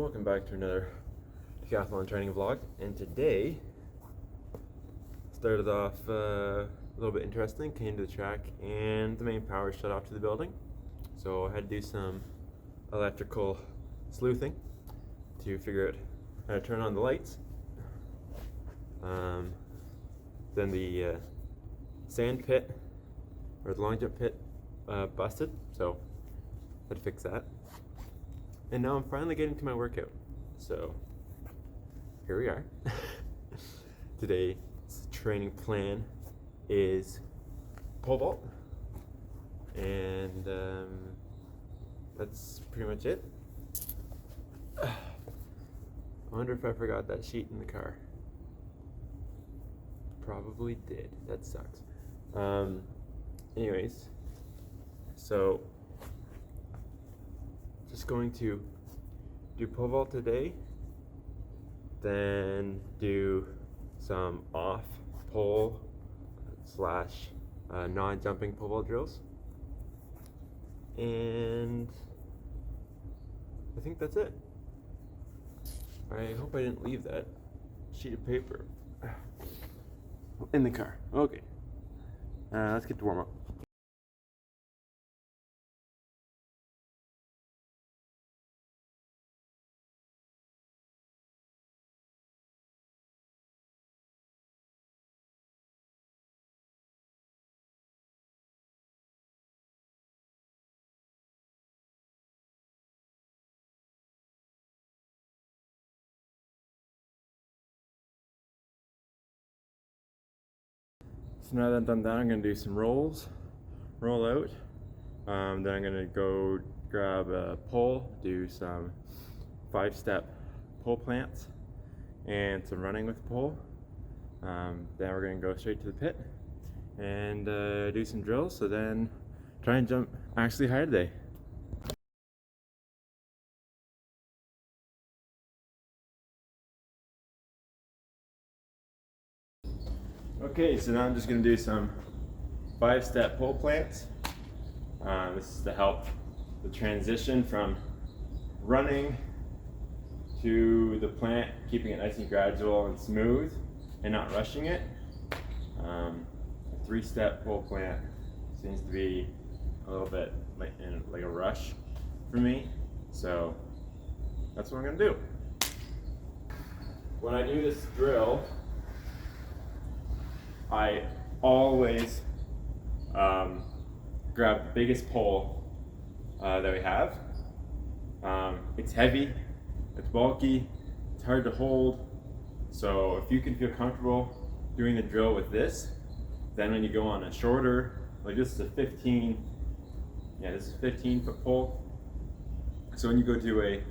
welcome back to another Decathlon training vlog. And today started off a little bit interesting. Came to the track and the main power shut off to the building, so I had to do some electrical sleuthing to figure out how to turn on the lights. Then the sand pit, or the long jump pit, busted, so I had to fix that. And now I'm finally getting to my workout. So here we are. Today's training plan is pole vault, and that's pretty much it. I wonder if I forgot that sheet in the car. Probably did. That sucks. Anyways, so just going to do pole vault today, then do some off pole slash non-jumping pole vault drills, and I think that's it. I hope I didn't leave that sheet of paper in the car. Okay, let's get to warm up. So now that I'm done that, I'm going to do some rolls, roll out. Then I'm going to go grab a pole, do some 5-step pole plants and some running with the pole. Then we're going to go straight to the pit and do some drills, so then try and jump actually high today. Okay, so now I'm just going to do some 5-step pole plants. This is to help the transition from running to the plant, keeping it nice and gradual and smooth and not rushing it. A 3-step pole plant seems to be a little bit like a rush for me, so that's what I'm going to do. When I do this drill, I always grab the biggest pole that we have. It's heavy, it's bulky, it's hard to hold, so if you can feel comfortable doing the drill with this, then when you go on a shorter, like this is a 15 foot pole, so when you go to a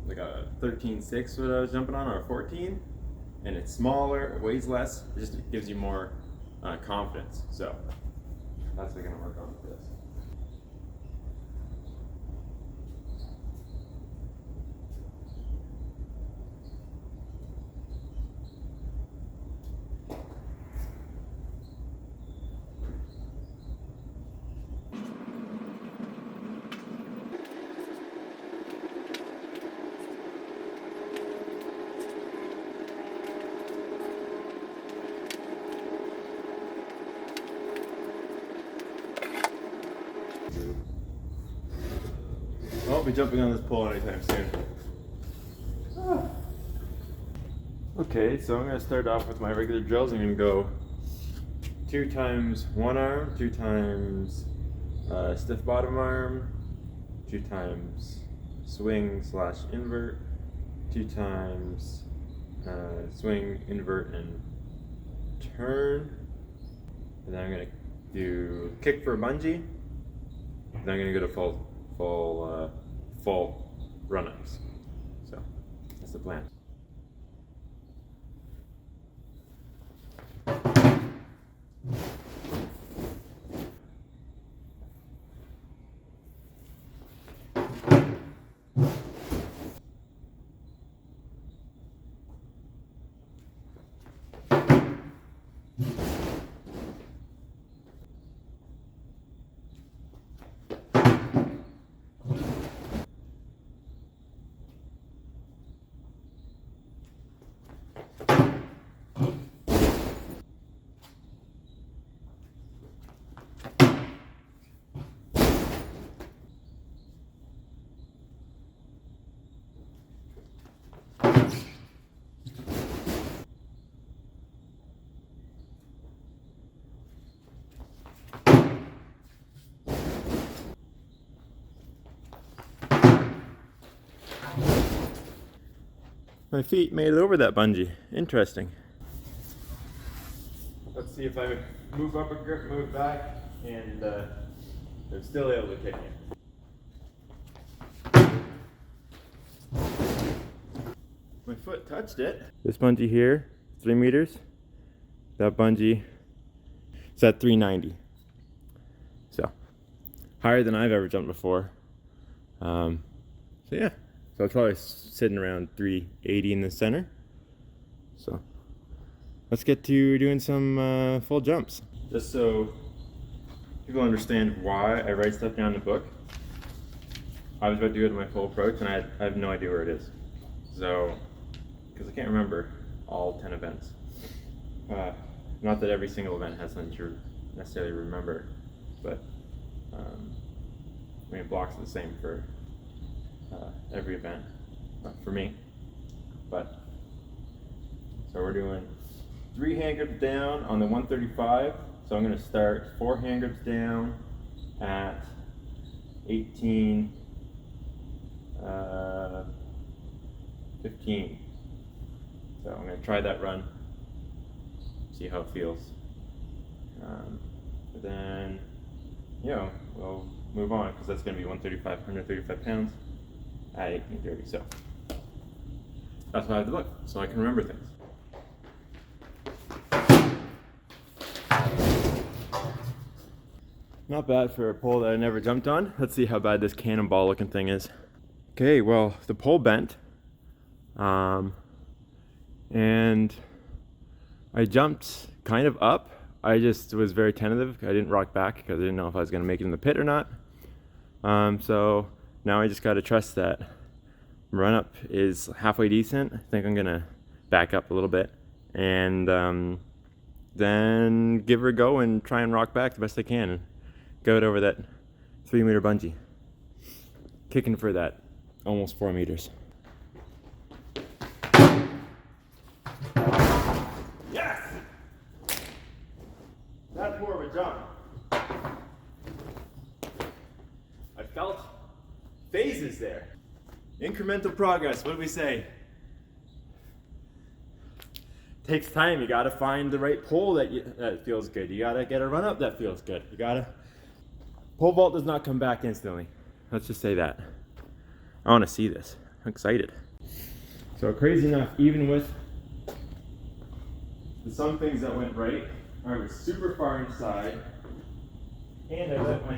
like a 13.6 what I was jumping on, or a 14, and it's smaller, it weighs less, it just gives you more confidence. So that's what we're gonna work on with this. I won't be jumping on this pole anytime soon. Okay, so I'm going to start off with my regular drills. I'm going to go 2 times one arm, 2 times stiff bottom arm, 2 times swing slash invert, 2 times swing, invert, and turn. And then I'm going to do kick for a bungee. Then I'm going to go to full run-ups. So that's the plan. My feet made it over that bungee. Interesting. Let's see if I move up a grip, move back, and I'm still able to kick it. My foot touched it. This bungee here, 3 meters. That bungee is at 390. So, higher than I've ever jumped before. So yeah, so it's probably sitting around 380 in the center. So, let's get to doing some full jumps. Just so people understand why I write stuff down in the book. I was about to do it in my full approach and I have no idea where it is. So, because I can't remember all 10 events. Not that every single event has something to necessarily remember, but I mean, blocks are the same for every event, not for me. But, so we're doing 3 hand grips down on the 135. So I'm going to start 4 hand grips down at 18, 15. So I'm going to try that run, see how it feels. Then, we'll move on because that's going to be 135 pounds at 1830. So that's why I have the book, so I can remember things. Not bad for a pole that I never jumped on. Let's see how bad this cannonball looking thing is. Okay, well, the pole bent. And I jumped kind of up. I just was very tentative. I didn't rock back because I didn't know if I was going to make it in the pit or not. So now I just got to trust that run up is halfway decent. I think I'm going to back up a little bit and then give her a go and try and rock back the best I can and go it over that 3 meter bungee. Kicking for that almost 4 meters. Yes! That's more of a jump. I felt phases there. Incremental progress, what do we say? Takes time. You gotta find the right pole that feels good. You gotta get a run up that feels good. Pole vault does not come back instantly. Let's just say that. I wanna see this. I'm excited. So crazy enough, even with some things that went right, I was super far inside, and I let my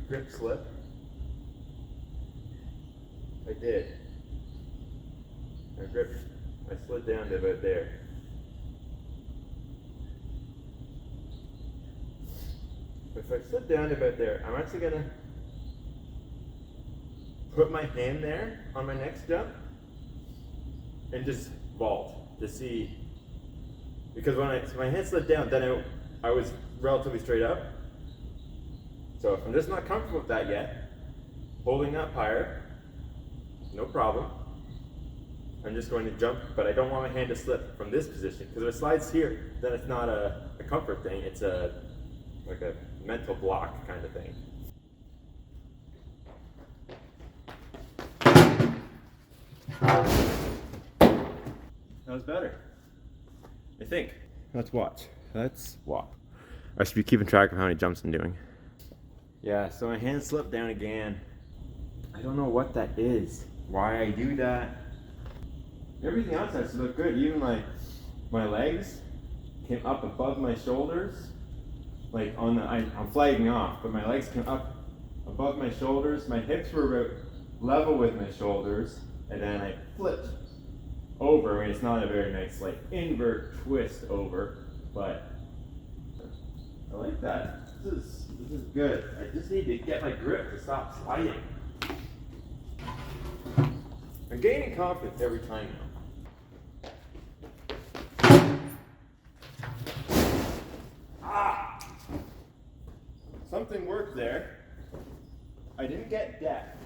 grip slip. I did. I slid down to about there. If I slid down to about there, I'm actually gonna put my hand there on my next jump and just vault to see. Because when my hand slid down, then I was relatively straight up. So if I'm just not comfortable with that yet, holding up higher, no problem. I'm just going to jump, but I don't want my hand to slip from this position, because if it slides here, then it's not a comfort thing, it's like a mental block kind of thing. That was better, I think. Let's watch. I should be keeping track of how many jumps I'm doing. Yeah, so my hand slipped down again. I don't know what that is, why I do that. Everything else has to look good. Even my legs came up above my shoulders. Like I'm flagging off, but my legs came up above my shoulders. My hips were about level with my shoulders, and then I flipped over. I mean, it's not a very nice like invert twist over, but I like that. This is good. I just need to get my grip to stop sliding. I'm gaining confidence every time now. Something worked there. I didn't get depth,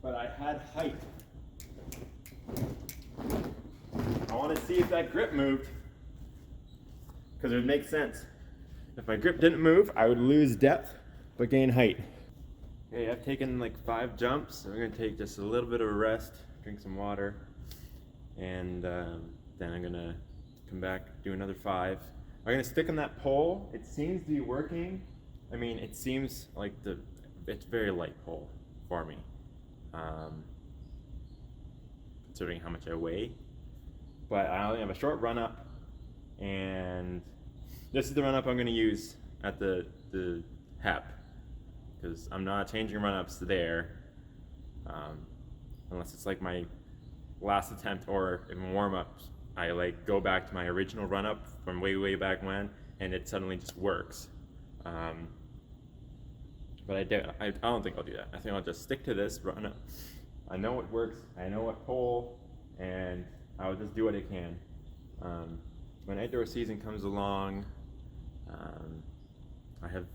but I had height. I want to see if that grip moved, because it would make sense. If my grip didn't move, I would lose depth, but gain height. Okay, I've taken like 5 jumps. So I'm gonna take just a little bit of a rest, drink some water, and then I'm gonna come back, do another 5. I'm gonna stick on that pole. It seems to be working. I mean, it seems like it's very light pole for me, considering how much I weigh. But I only have a short run up, and this is the run up I'm gonna use at the HEP, because I'm not changing run ups there, unless it's like my last attempt or in warm ups. I like go back to my original run up from way back when, and it suddenly just works. But I don't think I'll do that. I think I'll just stick to this run up. I know what works, I know what pole, and I'll just do what I can. When outdoor season comes along, I have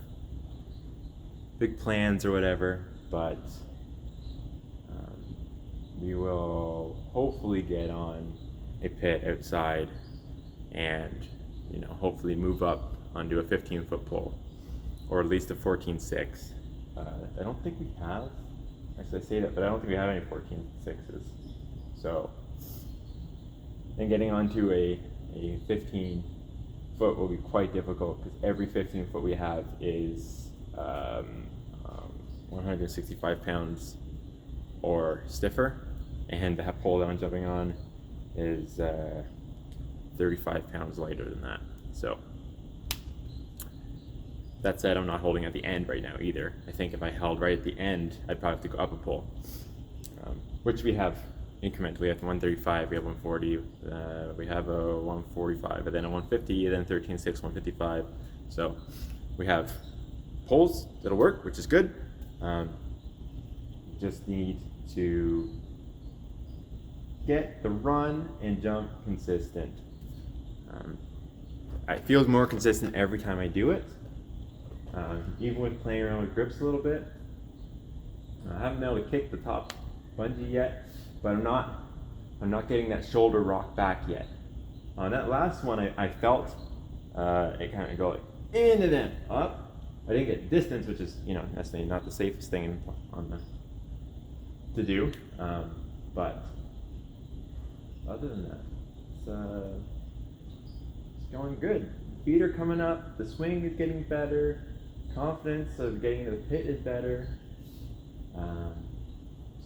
big plans or whatever, but we will hopefully get on a pit outside and, you know, hopefully move up onto a 15-foot pole, or at least a 14.6. I don't think we have, actually I say that, but I don't think we have any 14.6s. So, and getting onto a 15-foot will be quite difficult, because every 15-foot we have is 165 pounds or stiffer, and the pole that I'm jumping on is 35 pounds lighter than that. So that said, I'm not holding at the end right now either. I think if I held right at the end, I'd probably have to go up a pole, which we have incrementally. We have 135, we have 140, we have a 145, and then a 150, and then 13.6, 155. So we have poles that'll work, which is good. Just need to get the run and jump consistent. It feels more consistent every time I do it, even with playing around with grips a little bit. I haven't been able to kick the top bungee yet, but I'm not getting that shoulder rock back yet. On that last one, I felt it kind of go like in and then up. I didn't get distance, which is, you know, necessarily not the safest thing to do, but other than that, it's going good. Feet are coming up, the swing is getting better, confidence of getting to the pit is better.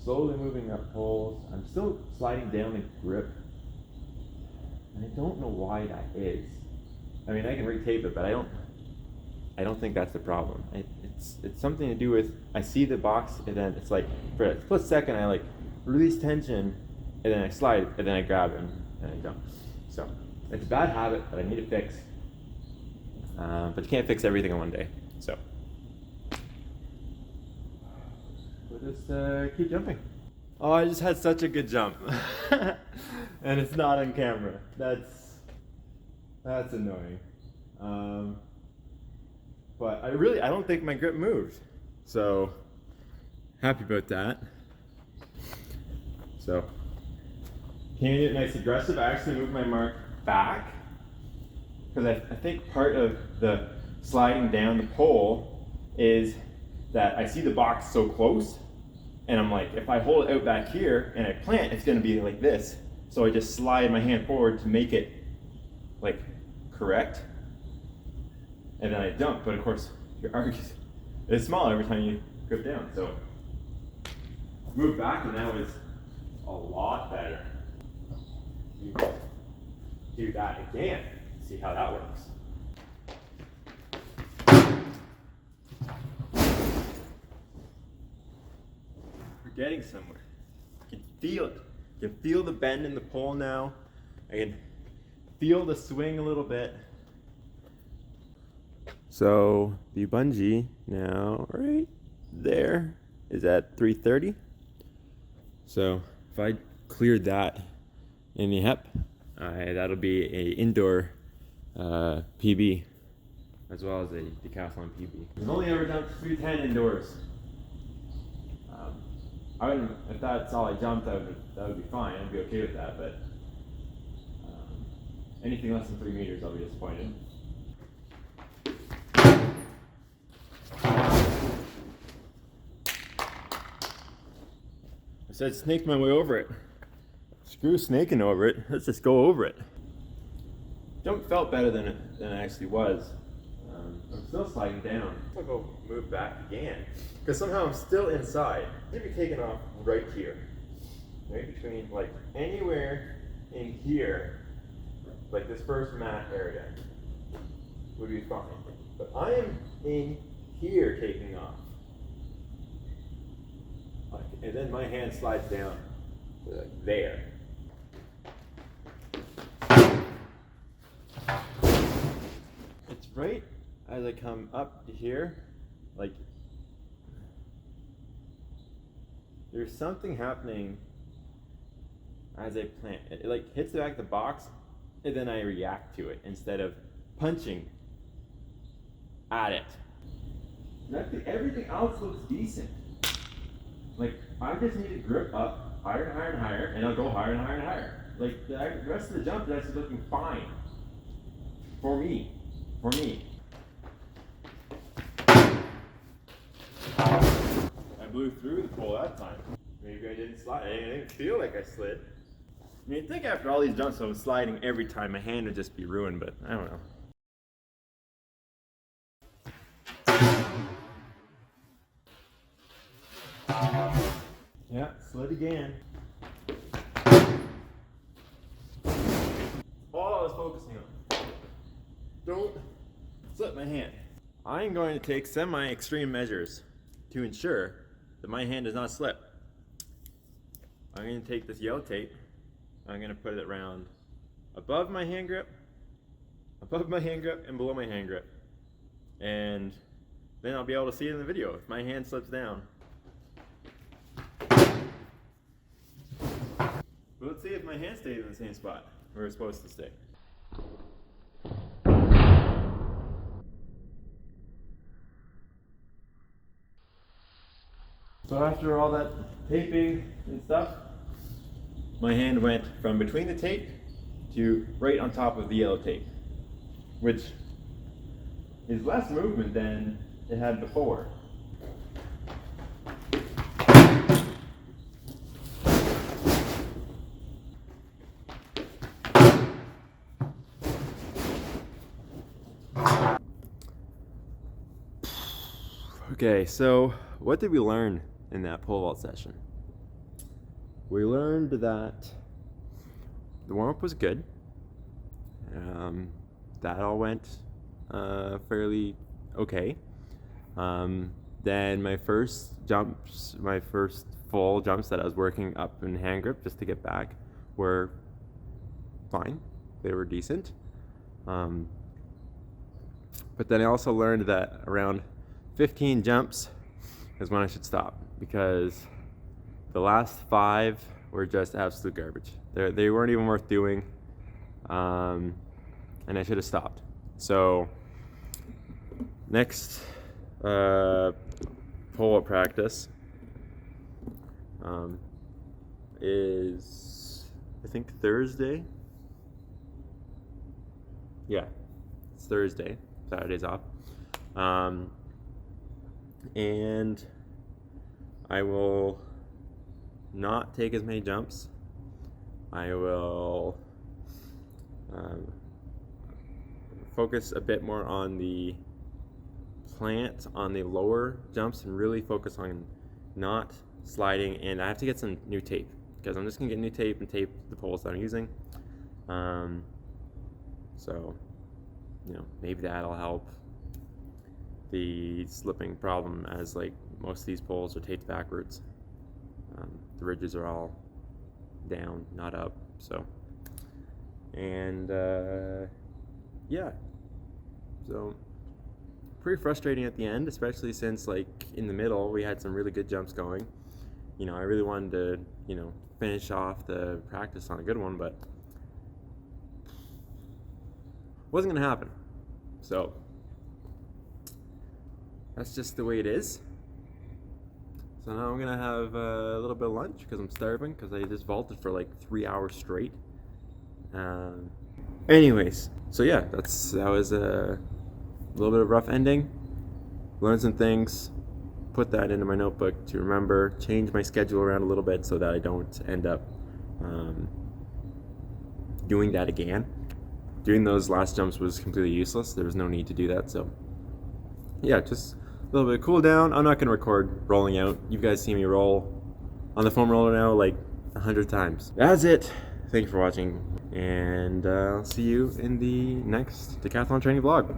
Slowly moving up poles. I'm still sliding down the grip, and I don't know why that is. I mean, I can retape it, but I don't think that's the problem. It's something to do with, I see the box, and then it's like for a split second I like release tension, and then I slide, and then I grab it, and I jump. So it's a bad habit that I need to fix, but you can't fix everything in one day. So we'll just keep jumping. Oh, I just had such a good jump, and it's not on camera. That's annoying. But I don't think my grip moved. So happy about that. So can you get nice aggressive? I actually moved my mark back, because I think part of the sliding down the pole is that I see the box so close, and I'm like, if I hold it out back here and I plant, it's gonna be like this. So I just slide my hand forward to make it like correct, and then I jump. But of course, your arc is smaller every time you grip down. So move back, and that was a lot better. Do that again. See how that works. We're getting somewhere. You can feel it. You can feel the bend in the pole now. I can feel the swing a little bit. So the bungee now right there is at 330. So if I cleared that in the HEP, that'll be a indoor PB as well as a Decathlon PB. I've only ever jumped 310 indoors. I wouldn't, if that's all I jumped, that would be fine. I'd be okay with that. But anything less than 3 meters, I'll be disappointed. So I snaked my way over it. Screw snaking over it. Let's just go over it. Jump felt better than it actually was. I'm still sliding down. I'll go move back again because somehow I'm still inside. I'm gonna be taking off right here, right between like anywhere in here, like this first mat area would be fine. But I am in here taking off, and then my hand slides down to like there. It's right as I come up to here, like there's something happening as I plant. It like hits the back of the box, and then I react to it instead of punching at it. Everything else looks decent. Like I just need to grip up higher and higher and higher, and I'll go higher and higher and higher. Like the rest of the jump is actually looking fine for me. I blew through the pole that time. Maybe I didn't slide. I didn't feel like I slid. I mean, I think after all these jumps I was sliding every time, my hand would just be ruined, but I don't know. Yeah, slid again. All I was focusing on. Don't slip my hand. I'm going to take semi-extreme measures to ensure that my hand does not slip. I'm going to take this yellow tape. I'm going to put it around above my hand grip, and below my hand grip. And then I'll be able to see it in the video if my hand slips down. But let's see if my hand stays in the same spot where it's supposed to stay. So after all that taping and stuff, my hand went from between the tape to right on top of the yellow tape, which is less movement than it had before. Okay, so what did we learn in that pole vault session? We learned that the warm-up was good. That all went fairly okay. Then my first full jumps that I was working up in hand grip just to get back were fine. They were decent. But then I also learned that around 15 jumps is when I should stop, because the last 5 were just absolute garbage. They weren't even worth doing, and I should have stopped. So next pull-up practice is, I think, Thursday. Yeah, it's Thursday. Saturday's off. And I will not take as many jumps. I will focus a bit more on the plant on the lower jumps and really focus on not sliding. And I have to get some new tape, because I'm just gonna get new tape and tape the poles that I'm using. So, maybe that'll help the slipping problem, as like most of these poles are taped backwards. The ridges are all down, not up. So, and yeah, so pretty frustrating at the end, especially since like in the middle we had some really good jumps going. I really wanted to finish off the practice on a good one, but wasn't gonna happen. So that's just the way it is. So now I'm gonna have a little bit of lunch because I'm starving, because I just vaulted for like 3 hours straight. Anyways, so yeah, that was a little bit of a rough ending. Learned some things. put that into my notebook to remember, change my schedule around a little bit so that I don't end up doing that again. Doing those last jumps was completely useless. There was no need to do that. So yeah, just a little bit of cool down. I'm not going to record rolling out. You guys see me roll on the foam roller now like 100 times. That's it. Thank you for watching, and I'll see you in the next Decathlon training vlog.